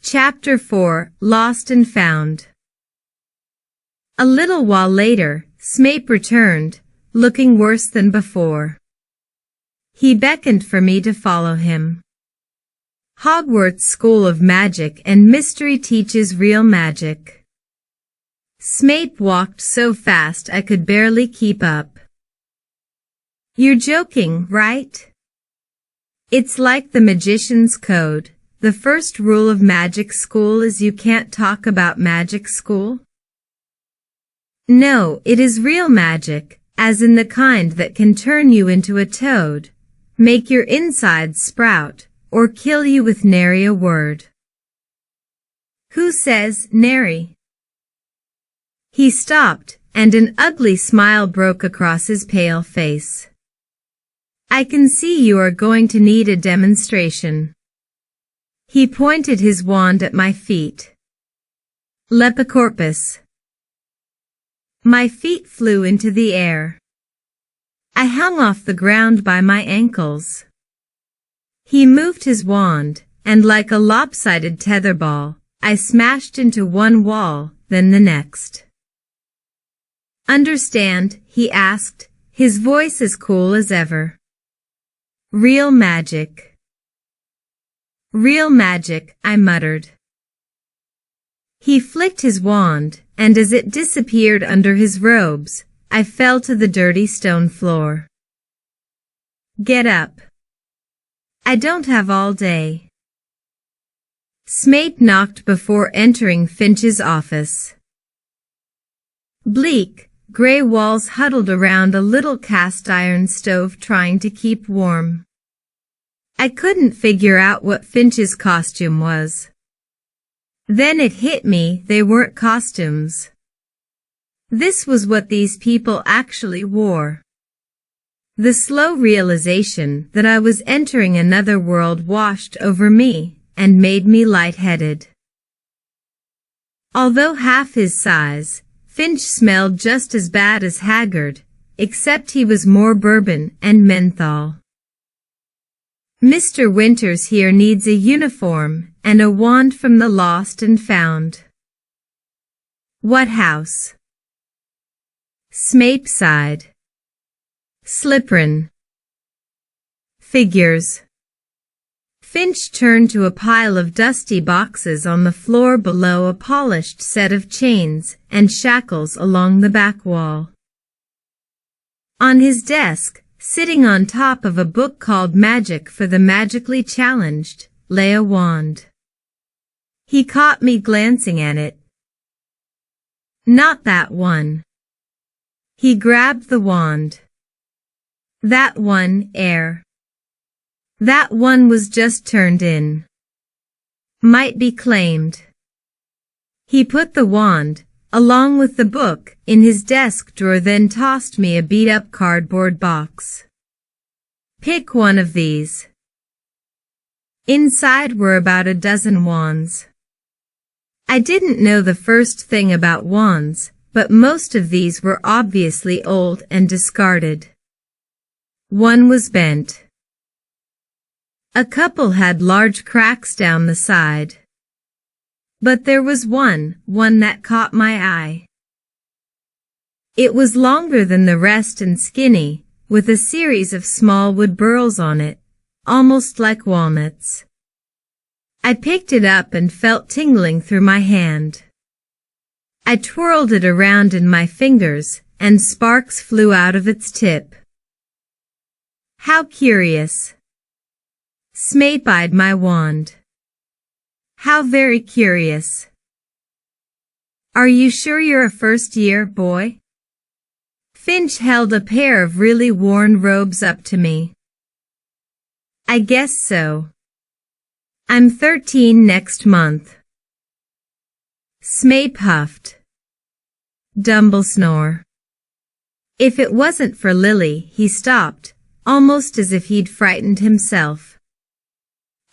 Chapter 4, Lost and Found. A little while later, Snape returned, looking worse than before. He beckoned for me to follow him. Hogwarts School of Magic and Mystery teaches real magic. Snape walked so fast I could barely keep up. You're joking, right? It's like the magician's code. The first rule of magic school is you can't talk about magic school. No, it is real magic, as in the kind that can turn you into a toad, make your insides sprout, or kill you with nary a word. Who says nary? He stopped, and an ugly smile broke across his pale face. I can see you are going to need a demonstration. He pointed his wand at my feet. Lepicorpus. My feet flew into the air. I hung off the ground by my ankles. He moved his wand, and like a lopsided tetherball, I smashed into one wall, then the next. Understand? He asked, his voice as cool as ever. Real magic. Real magic, I muttered. He flicked his wand, and as it disappeared under his robes, I fell to the dirty stone floor. Get up. I don't have all day. Snape knocked before entering Finch's office. Bleak, gray walls huddled around a little cast-iron stove trying to keep warm. I couldn't figure out what Finch's costume was. Then it hit me, they weren't costumes. This was what these people actually wore. The slow realization that I was entering another world washed over me and made me lightheaded. Although half his size, Finch smelled just as bad as Haggard, except he was more bourbon and menthol. Mr. Winters here needs a uniform and a wand from the Lost and Found. What house? Snape sighed. Slytherin. Figures. Finch turned to a pile of dusty boxes on the floor below a polished set of chains and shackles along the back wall. On his desk, sitting on top of a book called Magic for the Magically Challenged, lay a wand. He caught me glancing at it. Not that one. He grabbed the wand. That one, Air. That one was just turned in. Might be claimed. He put the wand, along with the book, in his desk drawer, then tossed me a beat-up cardboard box. Pick one of these. Inside were about a dozen wands. I didn't know the first thing about wands, but most of these were obviously old and discarded. One was bent. A couple had large cracks down the side. But there was one that caught my eye. It was longer than the rest and skinny, with a series of small wood burls on it, almost like walnuts. I picked it up and felt tingling through my hand. I twirled it around in my fingers, and sparks flew out of its tip. How curious. Snape eyed my wand. How very curious. Are you sure you're a first-year boy? Finch held a pair of really worn robes up to me. I guess so. I'm 13 next month. Snape huffed. Dumblesnore. If it wasn't for Lily, he stopped, almost as if he'd frightened himself.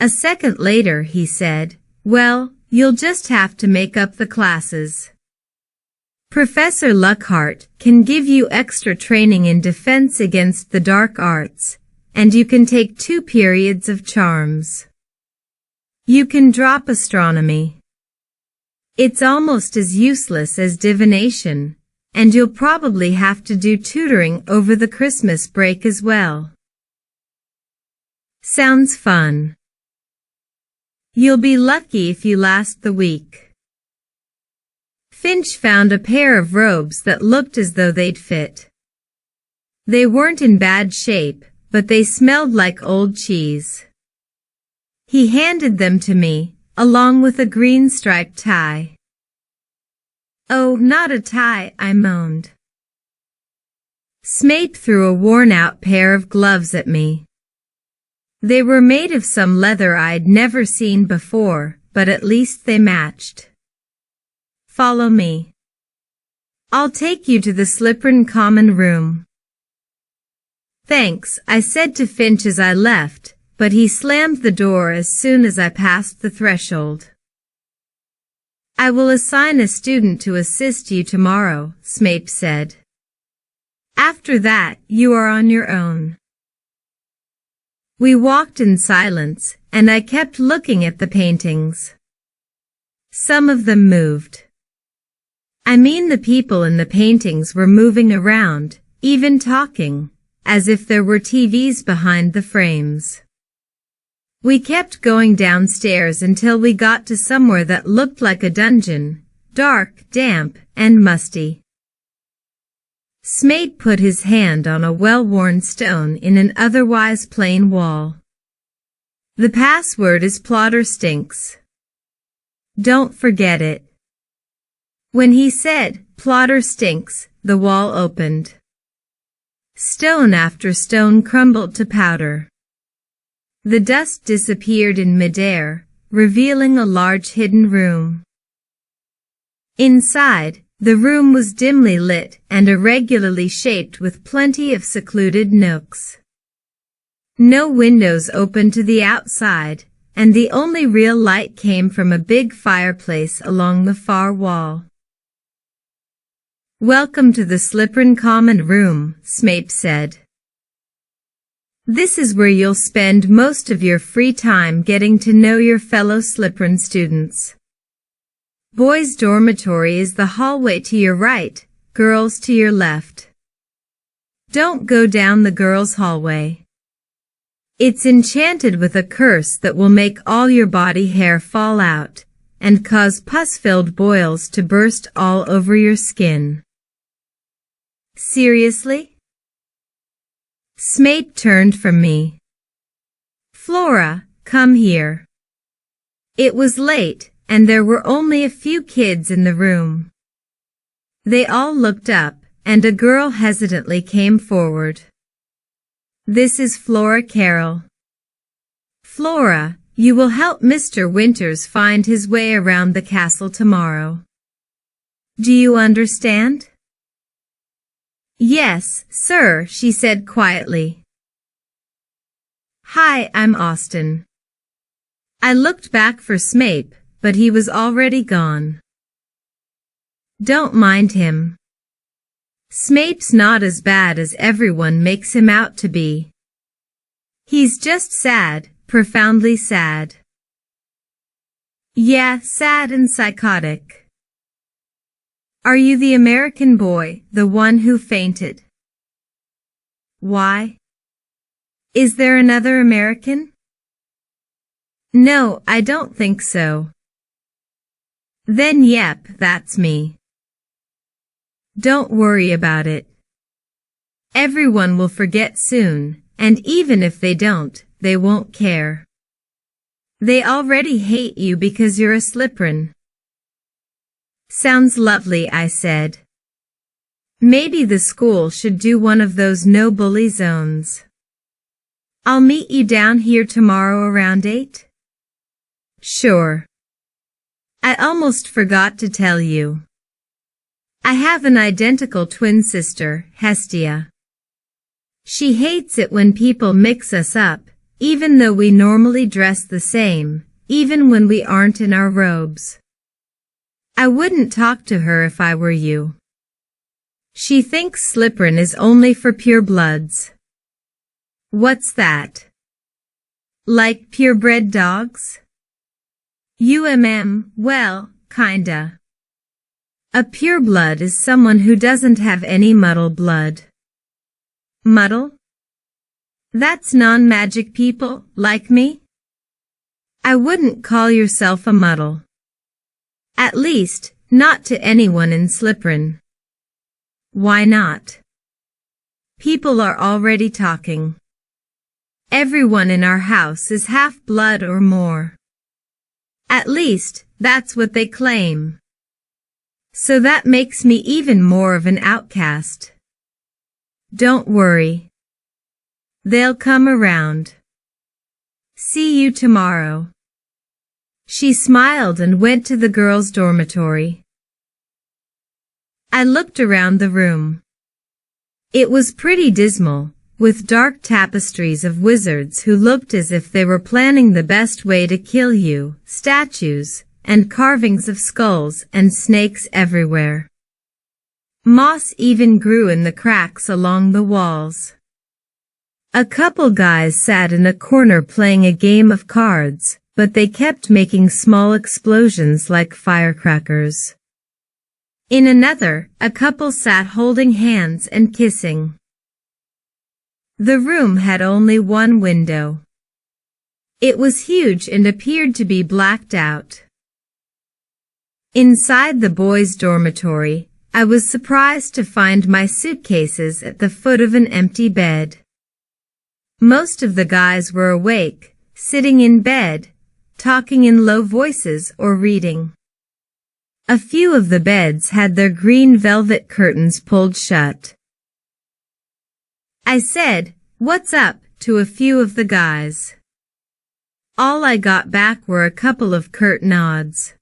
A second later, he said, well, you'll just have to make up the classes. Professor Luckhart can give you extra training in defense against the dark arts, and you can take 2 periods of charms. You can drop astronomy. It's almost as useless as divination, and you'll probably have to do tutoring over the Christmas break as well. Sounds fun. You'll be lucky if you last the week. Finch found a pair of robes that looked as though they'd fit. They weren't in bad shape, but they smelled like old cheese. He handed them to me, along with a green striped tie. Oh, not a tie, I moaned. Snape threw a worn-out pair of gloves at me. They were made of some leather I'd never seen before, but at least they matched. Follow me. I'll take you to the Slipperin Common Room. Thanks, I said to Finch as I left, but he slammed the door as soon as I passed the threshold. I will assign a student to assist you tomorrow, Snape said. After that, you are on your own. We walked in silence, and I kept looking at the paintings. Some of them moved. I mean, the people in the paintings were moving around, even talking, as if there were TVs behind the frames. We kept going downstairs until we got to somewhere that looked like a dungeon, dark, damp, and musty. Snape put his hand on a well-worn stone in an otherwise plain wall. The password is Plotter Stinks. Don't forget it. When he said, Plotter Stinks, the wall opened. Stone after stone crumbled to powder. The dust disappeared in midair, revealing a large hidden room. Inside, the room was dimly lit and irregularly shaped with plenty of secluded nooks. No windows opened to the outside, and the only real light came from a big fireplace along the far wall. Welcome to the Slipperin Common Room, Snape said. This is where you'll spend most of your free time getting to know your fellow Slipperin students. Boys' dormitory is the hallway to your right, girls' to your left. Don't go down the girls' hallway. It's enchanted with a curse that will make all your body hair fall out and cause pus-filled boils to burst all over your skin. Seriously? Snape turned from me. Flora, come here. It was late, and there were only a few kids in the room. They all looked up, and a girl hesitantly came forward. This is Flora Carroll. Flora, you will help Mr. Winters find his way around the castle tomorrow. Do you understand? Yes, sir, she said quietly. Hi, I'm Austin. I looked back for Snape, but he was already gone. Don't mind him. Snape's not as bad as everyone makes him out to be. He's just sad, profoundly sad. Yeah, sad and psychotic. Are you the American boy, the one who fainted? Why? Is there another American? No, I don't think so. Then yep, that's me. Don't worry about it. Everyone will forget soon, and even if they don't, they won't care. They already hate you because you're a Slipperin. Sounds lovely, I said. Maybe the school should do one of those no-bully zones. I'll meet you down here tomorrow around 8? Sure. I almost forgot to tell you. I have an identical twin sister, Hestia. She hates it when people mix us up, even though we normally dress the same, even when we aren't in our robes. I wouldn't talk to her if I were you. She thinks Slipperin is only for purebloods. What's that? Like purebred dogs? Well, kinda. A pureblood is someone who doesn't have any muddle blood. Muddle? That's non-magic people, like me? I wouldn't call yourself a muddle. At least, not to anyone in Sliprin. Why not? People are already talking. Everyone in our house is half-blood or more. At least, that's what they claim. So that makes me even more of an outcast. Don't worry. They'll come around. See you tomorrow. She smiled and went to the girls' dormitory. I looked around the room. It was pretty dismal, with dark tapestries of wizards who looked as if they were planning the best way to kill you, statues, and carvings of skulls and snakes everywhere. Moss even grew in the cracks along the walls. A couple guys sat in a corner playing a game of cards, but they kept making small explosions like firecrackers. In another, a couple sat holding hands and kissing. The room had only one window. It was huge and appeared to be blacked out. Inside the boys' dormitory, I was surprised to find my suitcases at the foot of an empty bed. Most of the guys were awake, sitting in bed, talking in low voices or reading. A few of the beds had their green velvet curtains pulled shut. I said, "What's up?" to a few of the guys. All I got back were a couple of curt nods.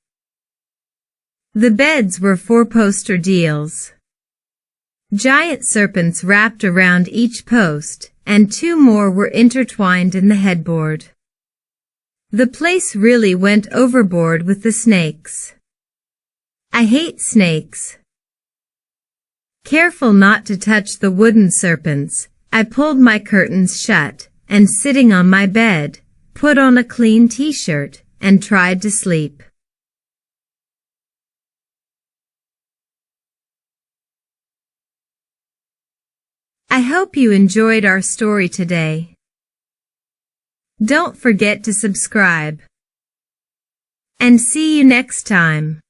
The beds were four-poster deals. Giant serpents wrapped around each post, and two more were intertwined in the headboard. The place really went overboard with the snakes. I hate snakes. Careful not to touch the wooden serpents, I pulled my curtains shut, and sitting on my bed, put on a clean t-shirt, and tried to sleep. I hope you enjoyed our story today. Don't forget to subscribe. And see you next time.